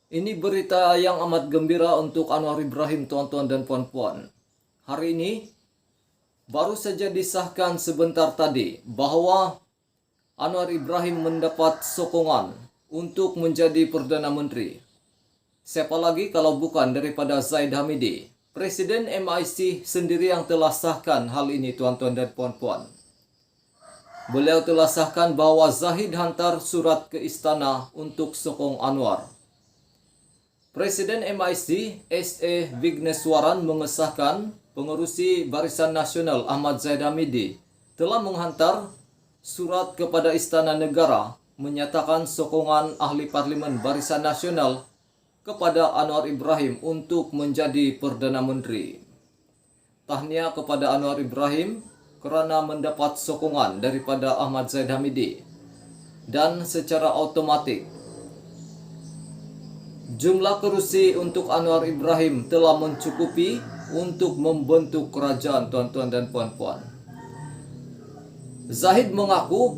Ini berita yang amat gembira untuk Anwar Ibrahim, tuan-tuan dan puan-puan. Hari ini baru saja disahkan sebentar tadi bahwa Anwar Ibrahim mendapat sokongan untuk menjadi Perdana Menteri. Siapa lagi kalau bukan daripada Zaid Hamidi, Presiden MIC sendiri yang telah sahkan hal ini, tuan-tuan dan puan-puan. Beliau telah sahkan bahwa Zahid hantar surat ke istana untuk sokong Anwar. Presiden MIC S.E. Vigneswaran mengesahkan pengerusi Barisan Nasional Ahmad Zaid Hamidi telah menghantar surat kepada Istana Negara menyatakan sokongan ahli parlimen Barisan Nasional kepada Anwar Ibrahim untuk menjadi Perdana Menteri. Tahniah kepada Anwar Ibrahim kerana mendapat sokongan daripada Ahmad Zaid Hamidi, dan secara automatik jumlah kerusi untuk Anwar Ibrahim telah mencukupi untuk membentuk kerajaan, tuan-tuan dan puan-puan. Zahid mengaku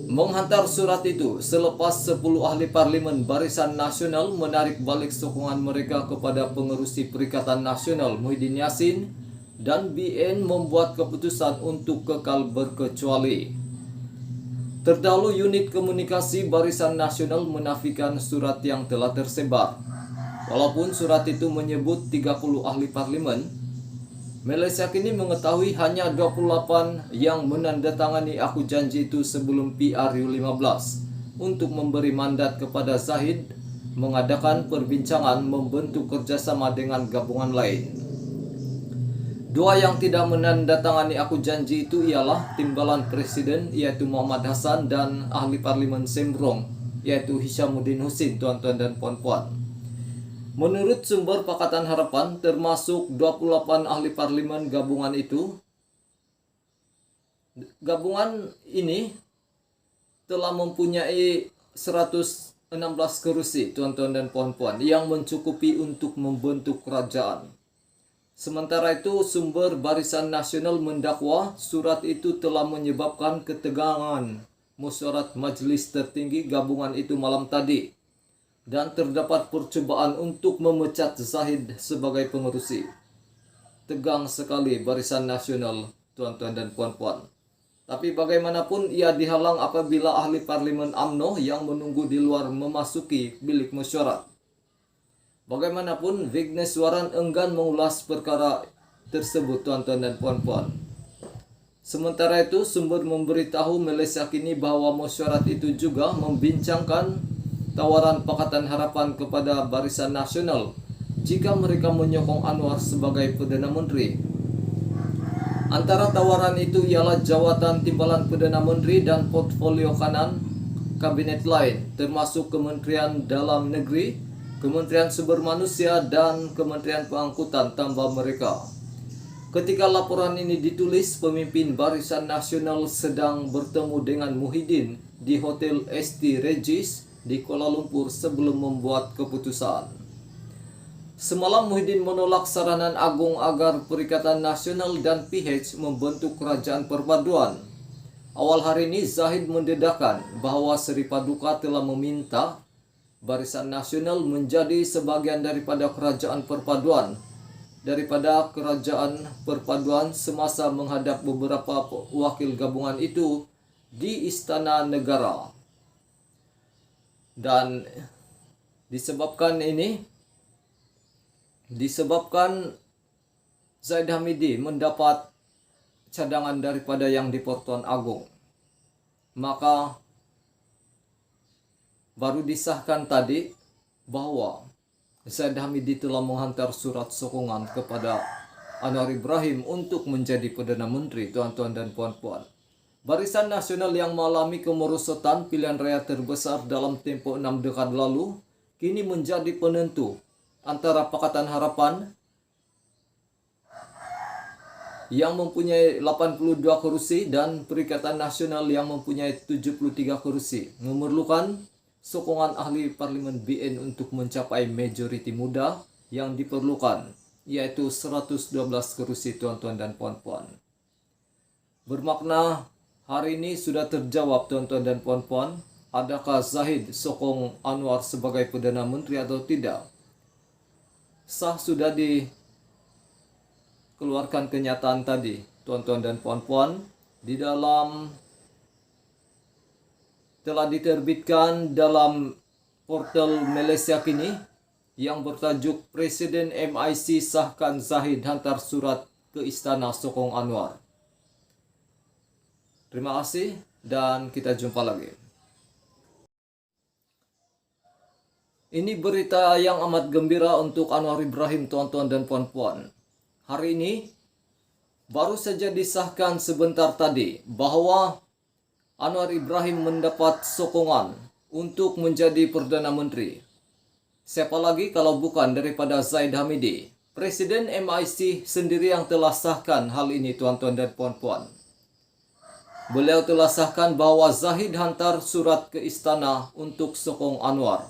menghantar surat itu selepas 10 ahli parlimen Barisan Nasional menarik balik sokongan mereka kepada pengerusi Perikatan Nasional Muhyiddin Yassin dan BN membuat keputusan untuk kekal berkecuali. Terdahulu unit komunikasi Barisan Nasional menafikan surat yang telah tersebar. Walaupun surat itu menyebut 30 ahli parlimen, Malaysia kini mengetahui hanya 28 yang menandatangani aku janji itu sebelum PRU15 untuk memberi mandat kepada Zahid mengadakan perbincangan membentuk kerjasama dengan gabungan lain. Dua yang tidak menandatangani aku janji itu ialah Timbalan Presiden yaitu Muhammad Hassan dan ahli parlimen Sembrong yaitu Hishamuddin Husin, tuan-tuan dan puan-puan. Menurut sumber Pakatan Harapan, termasuk 28 ahli parlimen gabungan itu, gabungan ini telah mempunyai 116 kerusi, tuan-tuan dan puan-puan, yang mencukupi untuk membentuk kerajaan. Sementara itu, sumber Barisan Nasional mendakwa surat itu telah menyebabkan ketegangan mesyuarat Majlis Tertinggi gabungan itu malam tadi, dan terdapat percubaan untuk memecat Zahid sebagai pengerusi. Tegang sekali Barisan Nasional, tuan-tuan dan puan-puan. Tapi bagaimanapun ia dihalang apabila ahli parlimen UMNO yang menunggu di luar memasuki bilik mesyuarat. Bagaimanapun Vigneswaran enggan mengulas perkara tersebut, tuan-tuan dan puan-puan. Sementara itu, sumber memberitahu Malaysia kini bahawa mesyuarat itu juga membincangkan tawaran Pakatan Harapan kepada Barisan Nasional jika mereka menyokong Anwar sebagai Perdana Menteri. Antara tawaran itu ialah jawatan Timbalan Perdana Menteri dan portfolio kanan kabinet lain, termasuk Kementerian Dalam Negeri, Kementerian Sumber Manusia, dan Kementerian Pengangkutan tambah mereka. Ketika laporan ini ditulis, pemimpin Barisan Nasional sedang bertemu dengan Muhyiddin di Hotel ST Regis di Kuala Lumpur sebelum membuat keputusan. Semalam Muhyiddin menolak saranan agung agar Perikatan Nasional dan PH membentuk kerajaan perpaduan. Awal hari ini Zahid mendedahkan bahawa Seri Paduka telah meminta Barisan Nasional menjadi sebahagian daripada kerajaan perpaduan semasa menghadap beberapa wakil gabungan itu di Istana Negara. Dan disebabkan Zaid Hamidi mendapat cadangan daripada yang di Pertuan Agong, maka baru disahkan tadi bahwa Zaid Hamidi telah menghantar surat sokongan kepada Anwar Ibrahim untuk menjadi Perdana Menteri, tuan-tuan dan puan-puan. Barisan Nasional yang mengalami kemerosotan pilihan raya terbesar dalam tempoh 6 dekad lalu kini menjadi penentu antara Pakatan Harapan yang mempunyai 82 kursi dan Perikatan Nasional yang mempunyai 73 kursi, memerlukan sokongan ahli parlimen BN untuk mencapai majoriti muda yang diperlukan, yaitu 112 kursi, tuan-tuan dan puan-puan. Bermakna hari ini sudah terjawab, tuan-tuan dan puan-puan, adakah Zahid sokong Anwar sebagai Perdana Menteri atau tidak. Sah sudah dikeluarkan kenyataan tadi, tuan-tuan dan puan-puan, di dalam telah diterbitkan dalam portal Malaysia Kini yang bertajuk Presiden MIC sahkan Zahid hantar surat ke Istana sokong Anwar. Terima kasih dan kita jumpa lagi. Ini berita yang amat gembira untuk Anwar Ibrahim, tuan-tuan dan puan-puan. Hari ini baru saja disahkan sebentar tadi bahwa Anwar Ibrahim mendapat sokongan untuk menjadi Perdana Menteri. Siapa lagi kalau bukan daripada Zaid Hamidi, Presiden MIC sendiri yang telah sahkan hal ini, tuan-tuan dan puan-puan. Beliau telah sahkan bahwa Zahid hantar surat ke istana untuk sokong Anwar.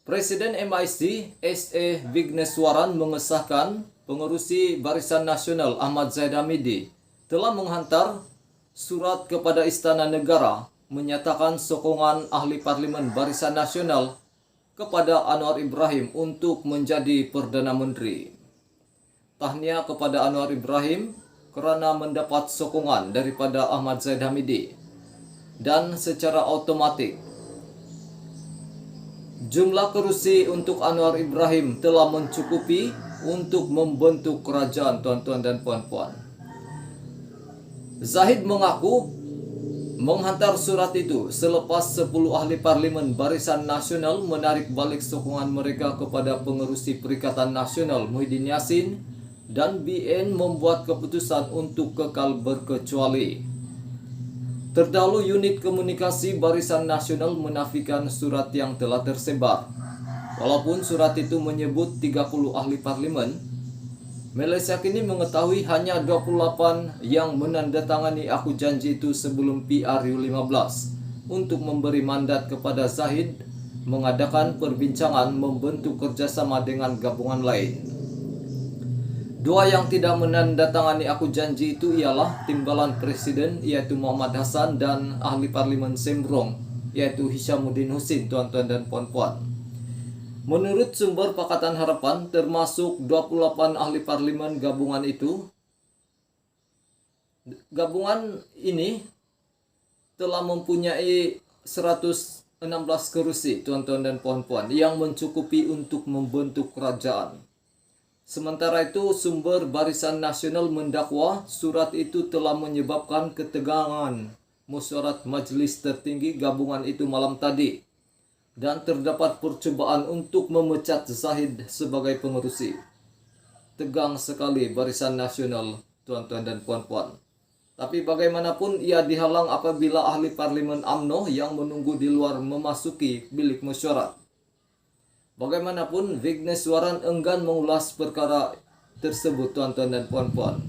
Presiden MIC S.A. Vigneswaran mengesahkan pengerusi Barisan Nasional Ahmad Zaid Hamidi telah menghantar surat kepada Istana Negara menyatakan sokongan ahli parlimen Barisan Nasional kepada Anwar Ibrahim untuk menjadi Perdana Menteri. Tahniah kepada Anwar Ibrahim kerana mendapat sokongan daripada Ahmad Zaid Hamidi. Dan secara otomatik jumlah kerusi untuk Anwar Ibrahim telah mencukupi untuk membentuk kerajaan, tuan-tuan dan puan-puan. Zahid mengaku menghantar surat itu selepas 10 ahli parlimen Barisan Nasional menarik balik sokongan mereka kepada pengerusi Perikatan Nasional Muhyiddin Yassin dan BN membuat keputusan untuk kekal berkecuali. Terdahulu unit komunikasi Barisan Nasional menafikan surat yang telah tersebar. Walaupun surat itu menyebut 30 ahli parlimen, Malaysia Kini mengetahui hanya 28 yang menandatangani aku janji itu sebelum PRU15 untuk memberi mandat kepada Zahid mengadakan perbincangan membentuk kerjasama dengan gabungan lain. Dua yang tidak menandatangani aku janji itu ialah Timbalan Presiden yaitu Muhammad Hassan dan ahli parlimen Sembrong yaitu Hishamuddin Husin, tuan-tuan dan puan-puan. Menurut sumber Pakatan Harapan, termasuk 28 ahli parlimen gabungan itu, gabungan ini telah mempunyai 116 kerusi, tuan-tuan dan puan-puan, yang mencukupi untuk membentuk kerajaan. Sementara itu, sumber Barisan Nasional mendakwa surat itu telah menyebabkan ketegangan mesyuarat Majlis Tertinggi gabungan itu malam tadi. Dan terdapat percubaan untuk memecat Zahid sebagai pengerusi. Tegang sekali Barisan Nasional, tuan-tuan dan puan-puan. Tapi bagaimanapun ia dihalang apabila ahli parlimen UMNO yang menunggu di luar memasuki bilik mesyuarat. Bagaimanapun Vigneswaran enggan mengulas perkara tersebut, tuan-tuan dan puan-puan.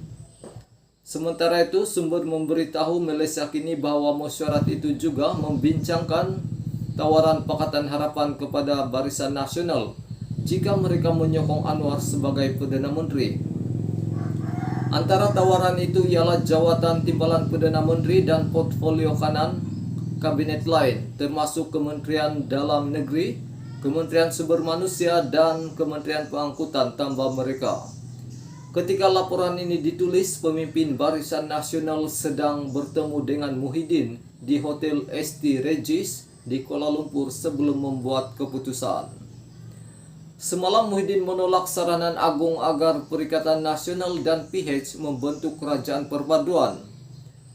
Sementara itu sumber memberitahu Malaysia Kini bahwa mesyuarat itu juga membincangkan tawaran Pakatan Harapan kepada Barisan Nasional jika mereka menyokong Anwar sebagai Perdana Menteri. Antara tawaran itu ialah jawatan Timbalan Perdana Menteri dan portfolio kanan kabinet lain, termasuk Kementerian Dalam Negeri, Kementerian Sumber Manusia, dan Kementerian Pengangkutan tambah mereka. Ketika laporan ini ditulis, pemimpin Barisan Nasional sedang bertemu dengan Muhyiddin di Hotel ST Regis di Kuala Lumpur sebelum membuat keputusan. Semalam Muhyiddin menolak saranan agung agar Perikatan Nasional dan PH membentuk kerajaan perpaduan.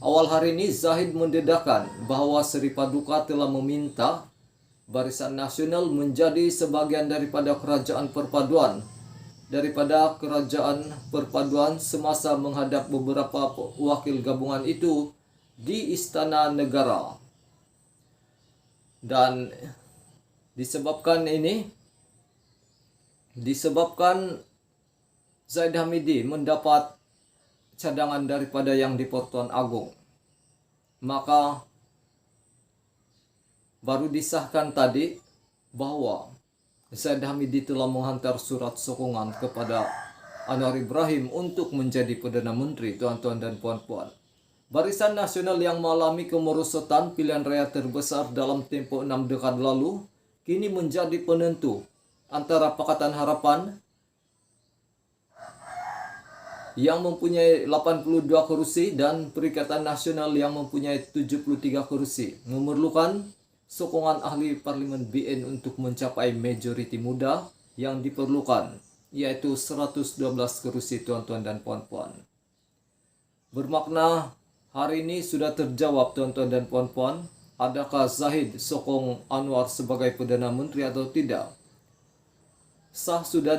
Awal hari ini Zahid mendedahkan bahwa Seri Paduka telah meminta Barisan Nasional menjadi sebagian daripada kerajaan perpaduan semasa menghadap beberapa wakil gabungan itu di Istana Negara. Dan disebabkan Zaid Hamidi mendapat cadangan daripada yang di Pertuan Agong, maka baru disahkan tadi bahwa Zaid Hamidi telah menghantar surat sokongan kepada Anwar Ibrahim untuk menjadi Perdana Menteri, tuan-tuan dan puan-puan. Barisan Nasional yang mengalami kemerosotan pilihan raya terbesar dalam tempo 6 dekade lalu, kini menjadi penentu antara Pakatan Harapan yang mempunyai 82 kursi dan Perikatan Nasional yang mempunyai 73 kursi. Memerlukan sokongan ahli parlimen BN untuk mencapai majoriti muda yang diperlukan, yaitu 112 kursi, tuan-tuan dan puan-puan. Bermakna hari ini sudah terjawab, tuan-tuan dan puan-puan, adakah Zahid sokong Anwar sebagai Perdana Menteri atau tidak? Sah sudah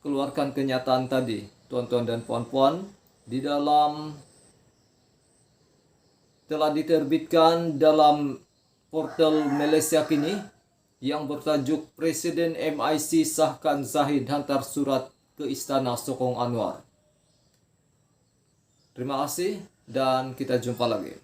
dikeluarkan kenyataan tadi, tuan-tuan dan puan-puan, telah diterbitkan dalam portal Malaysia Kini yang bertajuk Presiden MIC sahkan Zahid hantar surat ke Istana sokong Anwar. Terima kasih dan kita jumpa lagi.